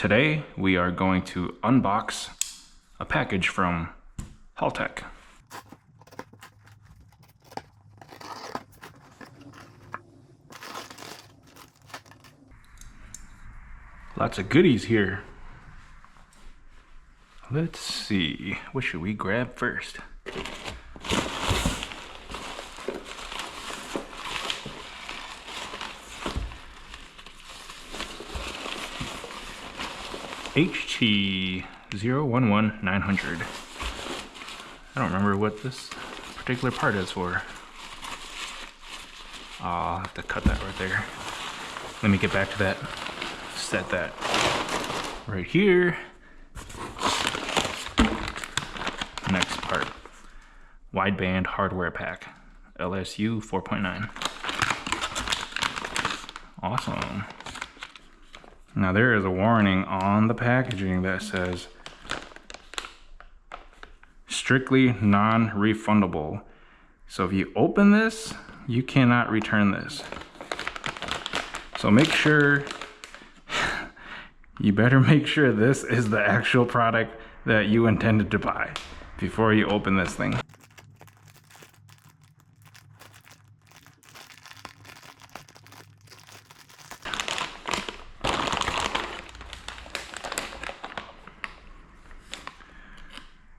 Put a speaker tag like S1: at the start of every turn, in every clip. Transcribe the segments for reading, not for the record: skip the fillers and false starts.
S1: Today we are going to unbox a package from Haltech. Lots of goodies here. Let's see, what should we grab first? HT011900. I don't remember what this particular part is for. I'll have to cut that right there. Let me get back to that. Set that right here. Next part. Wideband hardware pack. LSU 4.9. Awesome. Now there is a warning on the packaging that says strictly non-refundable. So if you open this, you cannot return this. So make sure, you better make sure this is the actual product that you intended to buy before you open this thing.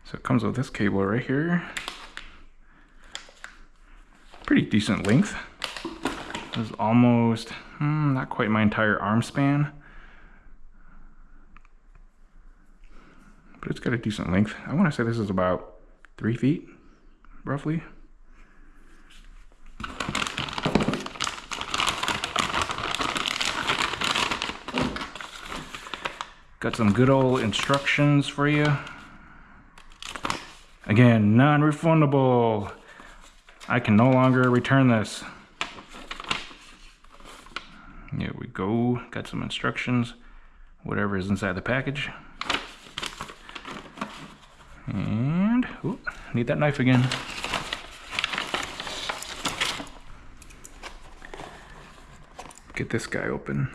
S1: So it comes with this cable right here. Pretty decent length. This is almost, not quite my entire arm span. But it's got a decent length. I want to say this is about 3 feet, roughly. Got some good old instructions for you. Again, non-refundable. I can no longer return this. Here we go. Got some instructions. Whatever is inside the package. And, ooh, need that knife again. Get this guy open.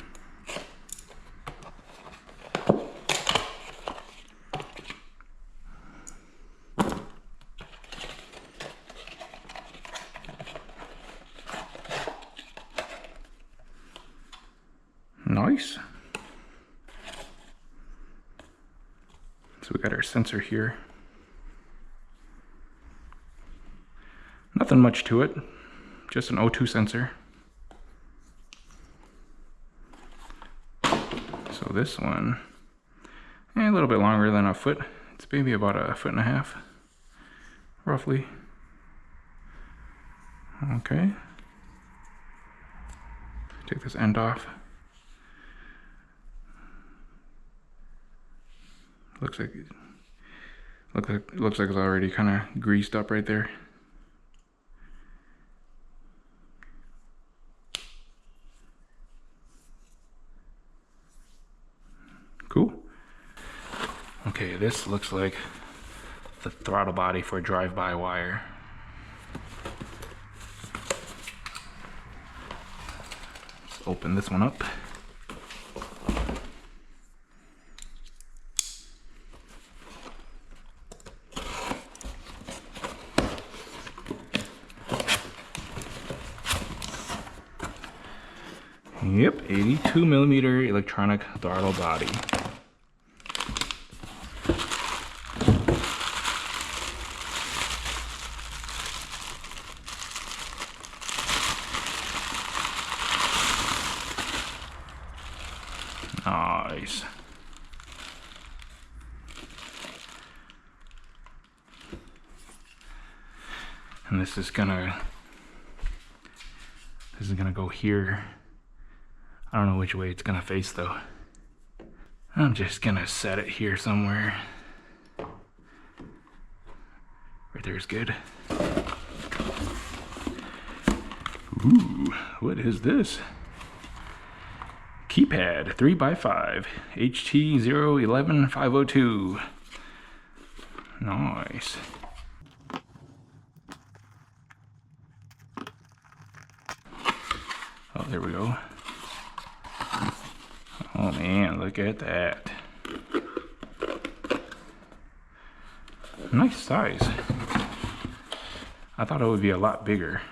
S1: Nice. So we got our sensor here. Nothing much to it, just an O2 sensor. So this one, a little bit longer than a foot. It's maybe about 1.5 feet, roughly. Okay. Take this end off. Looks like it's already kind of greased up right there. Cool. Okay, this looks like the throttle body for a drive-by wire. Let's open this one up. Yep, 82mm electronic throttle body. Nice. And this is gonna go here. I don't know which way it's gonna face though. I'm just gonna set it here somewhere. Right there is good. Ooh, what is this? Keypad 3x5 HT011502. Nice. Oh, there we go. Oh man, look at that. Nice size. I thought it would be a lot bigger.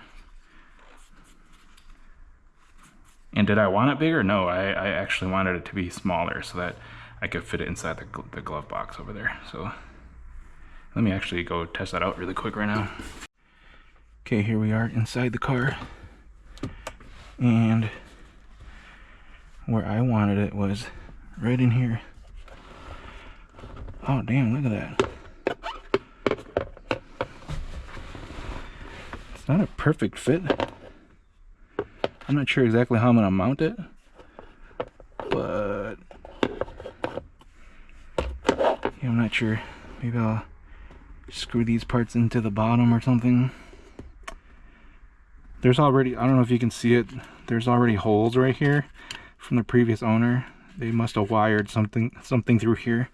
S1: And did I want it bigger? No, I actually wanted it to be smaller so that I could fit it inside the glove box over there. So let me actually go test that out really quick right now. Okay, here we are inside the car. And where I wanted it was right in here. Oh damn, look at that. It's not a perfect fit. I'm not sure exactly how I'm gonna mount it, but yeah, I'm not sure. Maybe I'll screw these parts into the bottom or something. There's already, I don't know if you can see it, there's already holes right here from the previous owner. They must have wired something through here.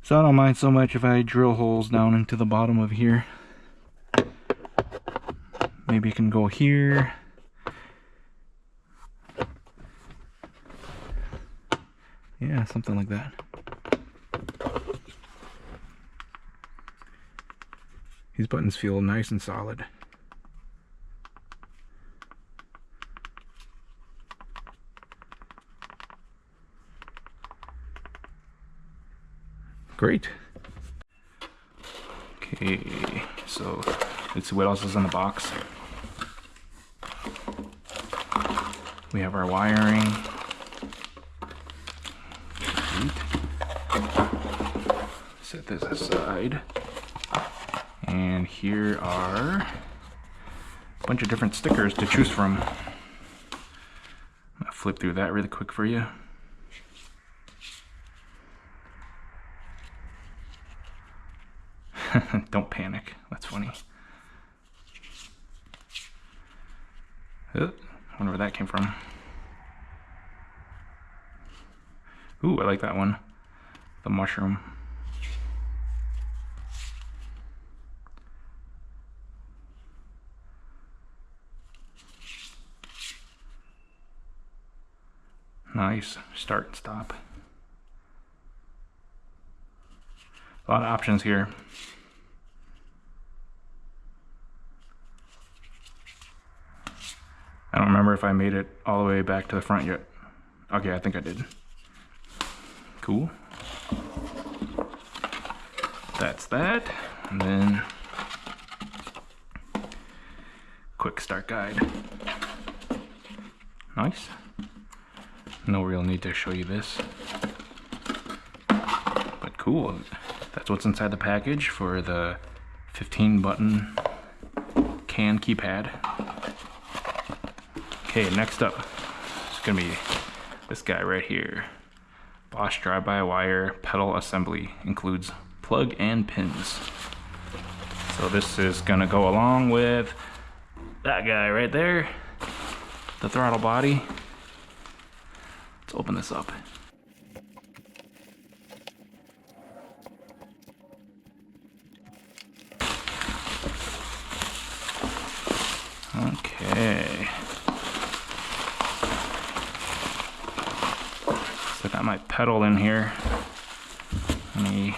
S1: So I don't mind so much if I drill holes down into the bottom of here. Maybe it can go here. Yeah, something like that. These buttons feel nice and solid. Great. Okay, so let's see what else is in the box. We have our wiring. Set this aside. And here are a bunch of different stickers to choose from. I'm gonna flip through that really quick for you. Don't panic. That's funny. I wonder where that came from. Ooh, I like that one. The mushroom. Nice. Start and stop. A lot of options here. I don't remember if I made it all the way back to the front yet. Okay, I think I did. Cool. That's that. And then quick start guide. Nice. No real need to show you this. But cool. That's what's inside the package for the 15 button CAN keypad. Okay, next up, it's gonna be this guy right here. Bosch drive-by-wire pedal assembly, includes plug and pins. So this is gonna go along with that guy right there, the throttle body. Let's open this up. Okay. So I got my pedal in here. Let me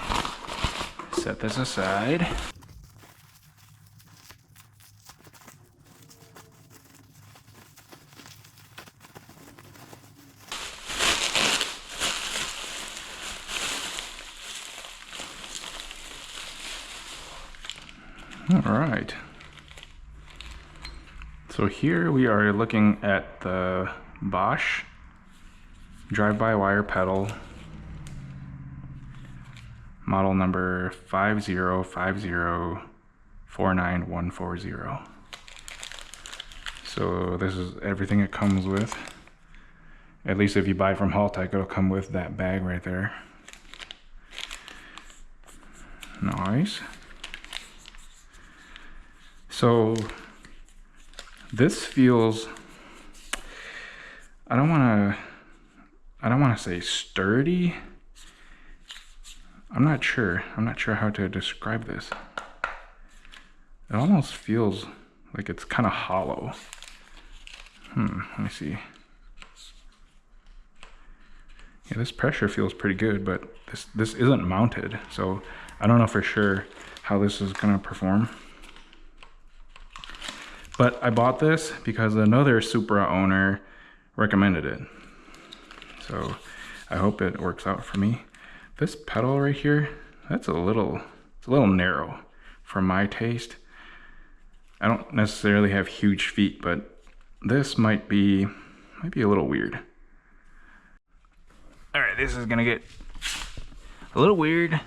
S1: set this aside. All right. So here we are looking at the Bosch drive-by-wire pedal, model number 505049140. So this is everything it comes with. At least if you buy from Haltech, it'll come with that bag right there. Nice. So this feels, I don't want to say sturdy. I'm not sure how to describe this. It almost feels like it's kind of hollow. Let me see. Yeah, this pressure feels pretty good, but this isn't mounted, so I don't know for sure how this is gonna perform. But I bought this because another Supra owner recommended it. So I hope it works out for me. This pedal right here, it's a little narrow for my taste. I don't necessarily have huge feet, but this might be a little weird. All right, this is gonna get a little weird,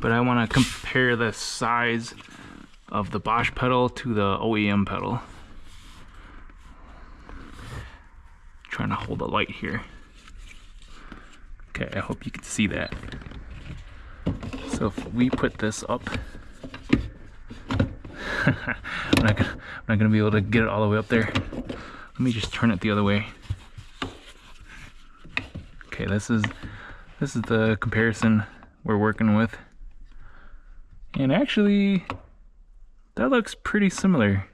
S1: but I wanna compare the size of the Bosch pedal to the OEM pedal. Trying to hold the light here. Okay, I hope you can see that. So if we put this up, I'm not gonna be able to get it all the way up there. Let me just turn it the other way. Okay, this is the comparison we're working with. And actually, that looks pretty similar.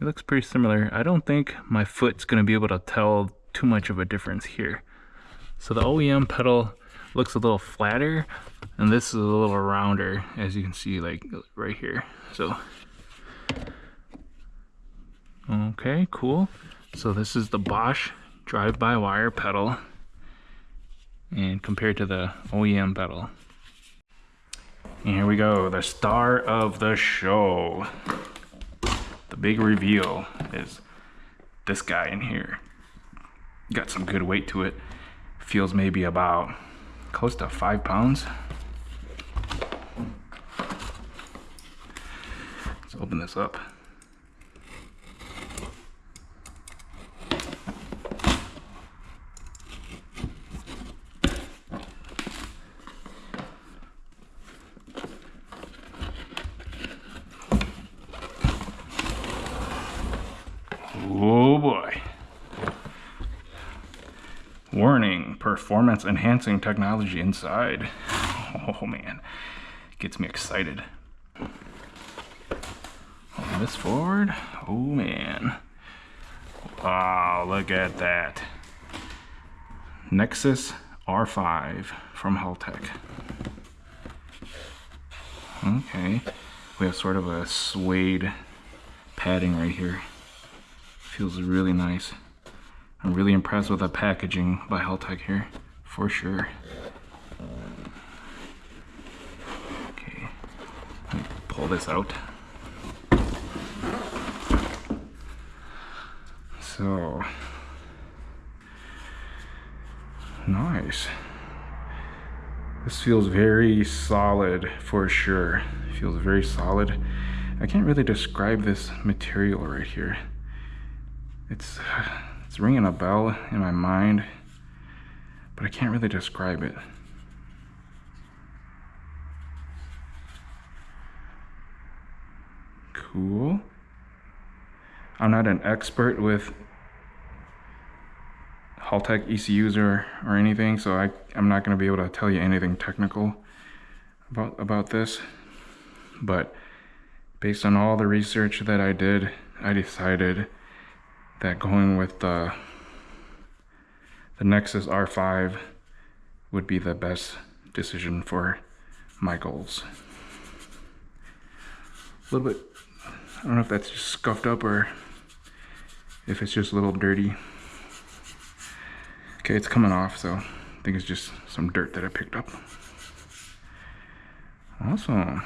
S1: It looks pretty similar. I don't think my foot's gonna be able to tell too much of a difference here. So the OEM pedal looks a little flatter, and this is a little rounder, as you can see, like right here. So, okay, cool. So this is the Bosch drive-by-wire pedal, and compared to the OEM pedal. And here we go, the star of the show. The big reveal is this guy in here. Got some good weight to it. Feels maybe about close to 5 pounds. Let's open this up. Oh boy. Warning, performance enhancing technology inside. Oh man, gets me excited. Open this forward. Oh man. Wow, look at that. Nexus R5 from Haltech. Okay, we have sort of a suede padding right here. Feels really nice. I'm really impressed with the packaging by Haltech here, for sure. Okay, let me pull this out. So, nice. This feels very solid for sure. Feels very solid. I can't really describe this material right here. It's ringing a bell in my mind, but I can't really describe it. Cool. I'm not an expert with Haltech ECUs or anything, so I'm not going to be able to tell you anything technical about this. But based on all the research that I did, I decided that going with the Nexus R5 would be the best decision for my goals. A little bit, I don't know if that's just scuffed up or if it's just a little dirty. Okay, it's coming off, so I think it's just some dirt that I picked up. Awesome.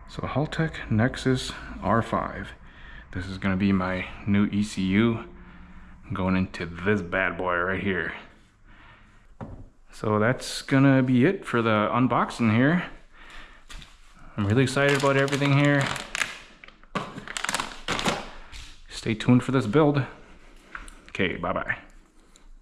S1: So Haltech Nexus R5. This is gonna be my new ECU going into this bad boy right here. So that's gonna be it for the unboxing here. I'm really excited about everything here. Stay tuned for this build. Okay, bye-bye.